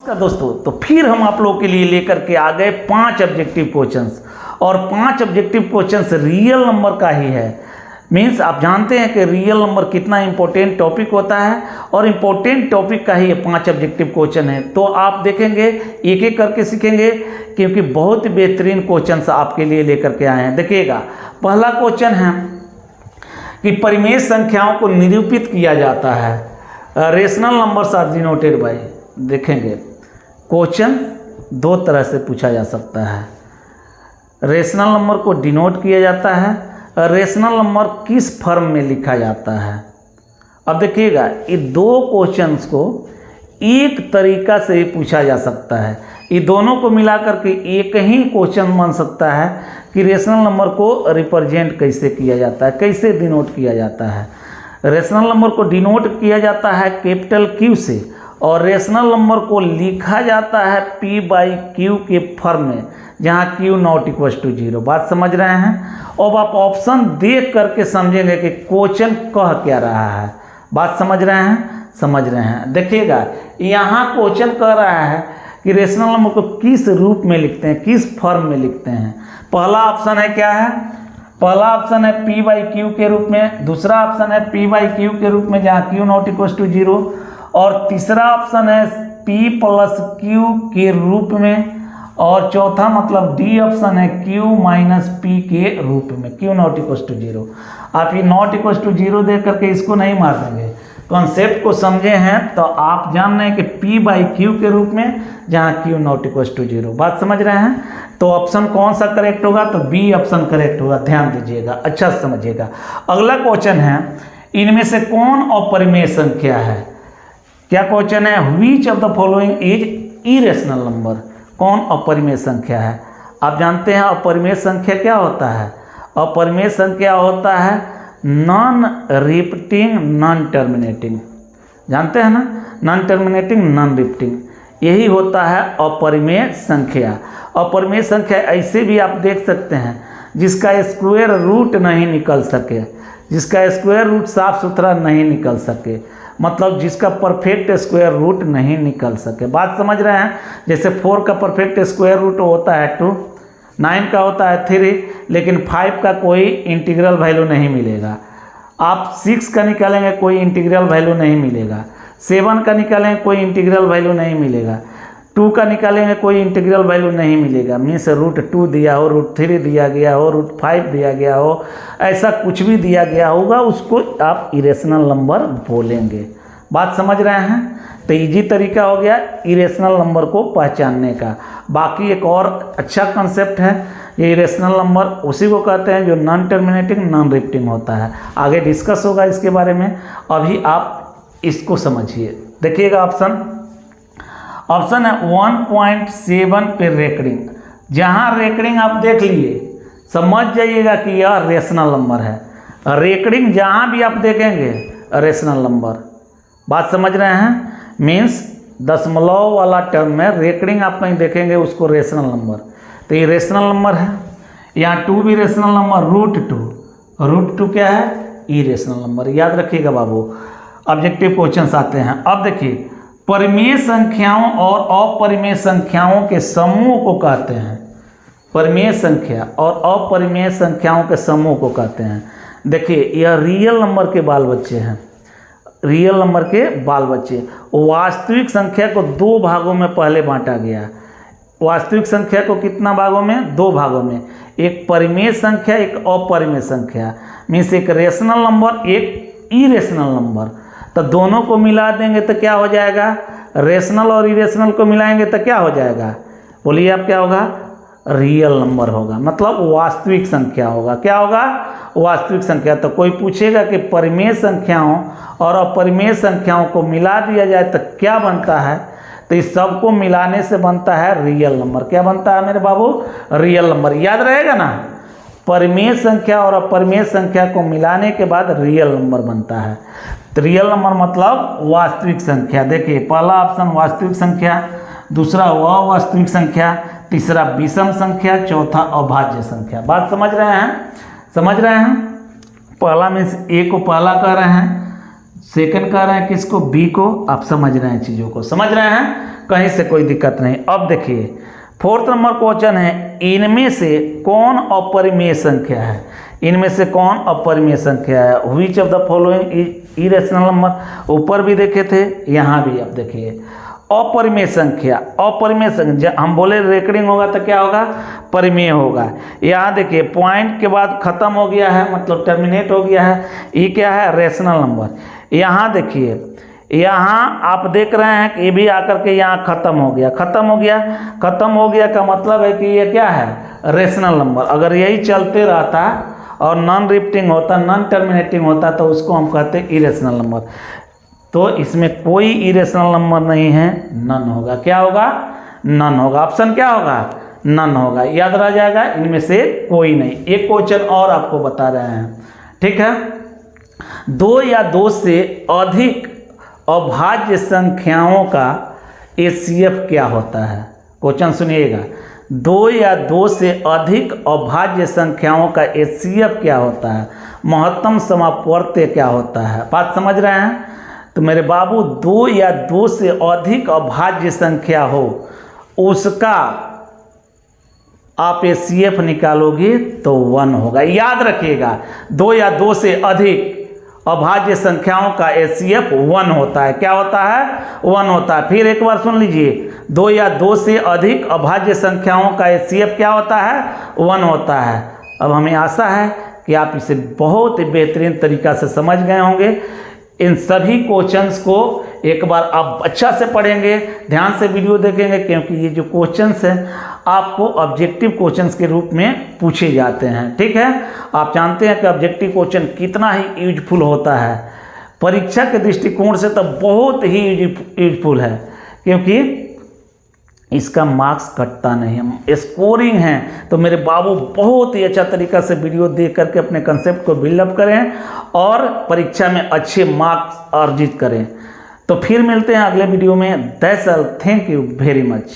दोस्तों, तो फिर हम आप लोगों के लिए लेकर के आ गए 5 ऑब्जेक्टिव क्वेश्चंस, और 5 ऑब्जेक्टिव क्वेश्चंस रियल नंबर का ही है। मीन्स आप जानते हैं कि रियल नंबर कितना इंपॉर्टेंट टॉपिक होता है, और इम्पोर्टेंट टॉपिक का ही ये 5 ऑब्जेक्टिव क्वेश्चन है। तो आप देखेंगे, एक एक करके सीखेंगे, क्योंकि बहुत बेहतरीन क्वेश्चंस आपके लिए लेकर के आए हैं। देखिएगा, पहला क्वेश्चन है कि परिमेय संख्याओं को निरूपित किया जाता है, rational numbers are denoted by. देखेंगे, क्वेश्चन 2 तरह से पूछा जा सकता है। रेशनल नंबर को डिनोट किया जाता है, रेशनल नंबर किस फॉर्म में लिखा जाता है। अब देखिएगा, ये 2 क्वेश्चंस को एक तरीका से ही पूछा जा सकता है। ये दोनों को मिलाकर के एक ही क्वेश्चन बन सकता है कि रेशनल नंबर को रिप्रेजेंट कैसे किया जाता है, कैसे डिनोट किया जाता है। रेशनल नंबर को डिनोट किया जाता है कैपिटल Q से, और रेशनल नंबर को लिखा जाता है P/Q के फॉर्म में, जहाँ Q नॉट इक्वल टू 0। बात समझ रहे हैं। अब आप ऑप्शन देख करके समझेंगे कि क्वेश्चन कह क्या रहा है। बात समझ रहे हैं, समझ रहे हैं। देखिएगा, यहाँ क्वेश्चन कह रहा है कि रेशनल नंबर को किस रूप में लिखते हैं, किस फॉर्म में लिखते हैं। पहला ऑप्शन है क्या है, पहला ऑप्शन है P/Q के रूप में, दूसरा ऑप्शन है P/Q के रूप में जहाँ Q नॉट इक्वल टू 0, और तीसरा ऑप्शन है P+Q के रूप में, और चौथा मतलब डी ऑप्शन है Q-P के रूप में, Q नॉट इक्वल टू 0। आप ये नॉट इक्वल टू 0 देख करके इसको नहीं मार देंगे। कॉन्सेप्ट को समझे हैं तो आप जान रहे हैं कि P/Q के रूप में, जहाँ Q नॉट इक्वल टू 0। बात समझ रहे हैं। तो ऑप्शन कौन सा करेक्ट होगा, तो बी ऑप्शन करेक्ट होगा। ध्यान दीजिएगा, अच्छा समझिएगा। अगला क्वेश्चन है, इनमें से कौन अपरिमेय संख्या है। क्या क्वेश्चन है, which of the following is irrational number. कौन अपरिमेय संख्या है। आप जानते हैं अपरिमेय संख्या क्या होता है। अपरिमेय संख्या होता है नॉन रिपीटिंग नॉन टर्मिनेटिंग। जानते हैं ना, नॉन टर्मिनेटिंग नॉन रिपीटिंग, यही होता है अपरिमेय संख्या। अपरिमेय संख्या ऐसे भी आप देख सकते हैं जिसका स्क्वायर रूट नहीं निकल सके, जिसका स्क्वायर रूट साफ सुथरा नहीं निकल सके, मतलब जिसका परफेक्ट स्क्वायर रूट नहीं निकल सके। बात समझ रहे हैं। जैसे 4 का परफेक्ट स्क्वायर रूट होता है 2, 9 का होता है 3, लेकिन 5 का कोई इंटीग्रल वैल्यू नहीं मिलेगा। आप 6 का निकालेंगे कोई इंटीग्रल वैल्यू नहीं मिलेगा, 7 का निकालेंगे कोई इंटीग्रल वैल्यू नहीं मिलेगा, 2 का निकालेंगे कोई इंटीग्रल वैल्यू नहीं मिलेगा। मीन्स √2 दिया हो, √3 दिया गया हो, √5 दिया गया हो, ऐसा कुछ भी दिया गया होगा, उसको आप इरेशनल नंबर बोलेंगे। बात समझ रहे हैं। तो इजी तरीका हो गया इरेशनल नंबर को पहचानने का। बाकी एक और अच्छा कंसेप्ट है, ये इरेशनल नंबर उसी को कहते हैं जो नॉन टर्मिनेटिंग नॉन रिपीटिंग होता है। आगे डिस्कस होगा इसके बारे में, अभी आप इसको समझिए। देखिएगा, ऑप्शन है 1.7 पे रेकरिंग। जहाँ रेकरिंग आप देख लिए, समझ जाइएगा कि यह रेशनल नंबर है। रेकरिंग जहाँ भी आप देखेंगे रेशनल नंबर। बात समझ रहे हैं। मीन्स दशमलव वाला टर्म में रेकरिंग आप कहीं देखेंगे उसको रेशनल नंबर। तो ये रेशनल नंबर है। यहाँ 2 भी रेशनल नंबर, √2 क्या है, इरेशनल नंबर। याद रखिएगा बाबू। ऑब्जेक्टिव क्वेश्चंस आते हैं। अब देखिए, परिमेय संख्याओं और अपरिमेय संख्याओं के समूह को कहते हैं, परिमेय संख्या और अपरिमेय संख्याओं के समूह को कहते हैं। देखिए, यह रियल नंबर के बाल बच्चे हैं, रियल नंबर के बाल बच्चे। वास्तविक संख्या को 2 भागों में पहले बांटा गया। वास्तविक संख्या को कितना भागों में, 2 भागों में। एक परिमेय संख्या, एक अपरिमेय संख्या। मीन्स एक रेशनल नंबर, एक इरेशनल नंबर। तो दोनों को मिला देंगे तो क्या हो जाएगा, रेशनल और इरेशनल को मिलाएंगे तो क्या हो जाएगा, बोलिए आप, क्या होगा, रियल नंबर होगा, मतलब वास्तविक संख्या होगा। क्या होगा, वास्तविक संख्या। तो कोई पूछेगा कि परिमेय संख्याओं और अपरिमेय संख्याओं को मिला दिया जाए तो क्या बनता है, तो इस सब को मिलाने से बनता है रियल नंबर। क्या बनता है मेरे बाबू, रियल नंबर। याद रहेगा ना, परिमेय संख्या और अपरिमेय संख्या को मिलाने के बाद रियल नंबर बनता है। तो रियल नंबर मतलब वास्तविक संख्या। देखिए, पहला ऑप्शन वास्तविक संख्या, दूसरा अवास्तविक संख्या, तीसरा विषम संख्या, चौथा अभाज्य संख्या। बात समझ रहे हैं, समझ रहे हैं। पहला मीन्स ए को पहला कह रहे हैं, सेकंड कह रहे हैं किसको, बी को। आप समझ रहे हैं, चीज़ों को समझ रहे हैं, कहीं से कोई दिक्कत नहीं। अब देखिए फोर्थ नंबर क्वेश्चन है, इनमें से कौन अपरिमेय संख्या है, इनमें से कौन अपरिमेय संख्या है। Which of the following is irrational number, ऊपर भी देखे थे, यहाँ भी आप देखिए अपरिमेय संख्या। अपरिमेय संख्या हम बोले रेकरिंग होगा तो क्या होगा, परिमेय होगा। यहाँ देखिए पॉइंट के बाद खत्म हो गया है, मतलब टर्मिनेट हो गया है, ये क्या है, रेशनल नंबर। यहाँ देखिए, यहाँ आप देख रहे हैं कि ये भी आकर के यहाँ खत्म हो गया, खत्म हो गया। खत्म हो गया का मतलब है कि ये क्या है, रेशनल नंबर। अगर यही चलते रहता और नॉन रिपीटिंग होता, नॉन टर्मिनेटिंग होता, तो उसको हम कहते हैं इरेशनल नंबर। तो इसमें कोई इरेशनल नंबर नहीं है, नन होगा। क्या होगा, नन होगा। ऑप्शन क्या होगा, नन होगा। याद रह जाएगा, इनमें से कोई नहीं। एक क्वेश्चन और आपको बता रहे हैं, ठीक है। दो या दो से अधिक अभाज्य संख्याओं का एचसीएफ क्या होता है। क्वेश्चन सुनिएगा, दो या दो से अधिक अभाज्य संख्याओं का एचसीएफ क्या होता है, महत्तम समापवर्त्य क्या होता है। बात समझ रहे हैं। तो मेरे बाबू, दो या दो से अधिक अभाज्य संख्या हो, उसका आप एचसीएफ निकालोगे तो 1 होगा। याद रखिएगा, दो या दो से अधिक अभाज्य संख्याओं का एचसीएफ 1 होता है। क्या होता है, 1 होता है। फिर एक बार सुन लीजिए, दो या दो से अधिक अभाज्य संख्याओं का एचसीएफ क्या होता है, 1 होता है। अब हमें आशा है कि आप इसे बहुत ही बेहतरीन तरीक़ा से समझ गए होंगे। इन सभी क्वेश्चंस को एक बार आप अच्छा से पढ़ेंगे, ध्यान से वीडियो देखेंगे, क्योंकि ये जो क्वेश्चंस हैं आपको ऑब्जेक्टिव क्वेश्चंस के रूप में पूछे जाते हैं। ठीक है, आप जानते हैं कि ऑब्जेक्टिव क्वेश्चन कितना ही यूजफुल होता है। परीक्षा के दृष्टिकोण से तो बहुत ही यूजफुल है, क्योंकि इसका मार्क्स कटता नहीं है, स्कोरिंग है। तो मेरे बाबू बहुत ही अच्छा तरीक़ा से वीडियो देख करके अपने कंसेप्ट को बिल्डअप करें और परीक्षा में अच्छे मार्क्स अर्जित करें। तो फिर मिलते हैं अगले वीडियो में। That's all, thank you very much.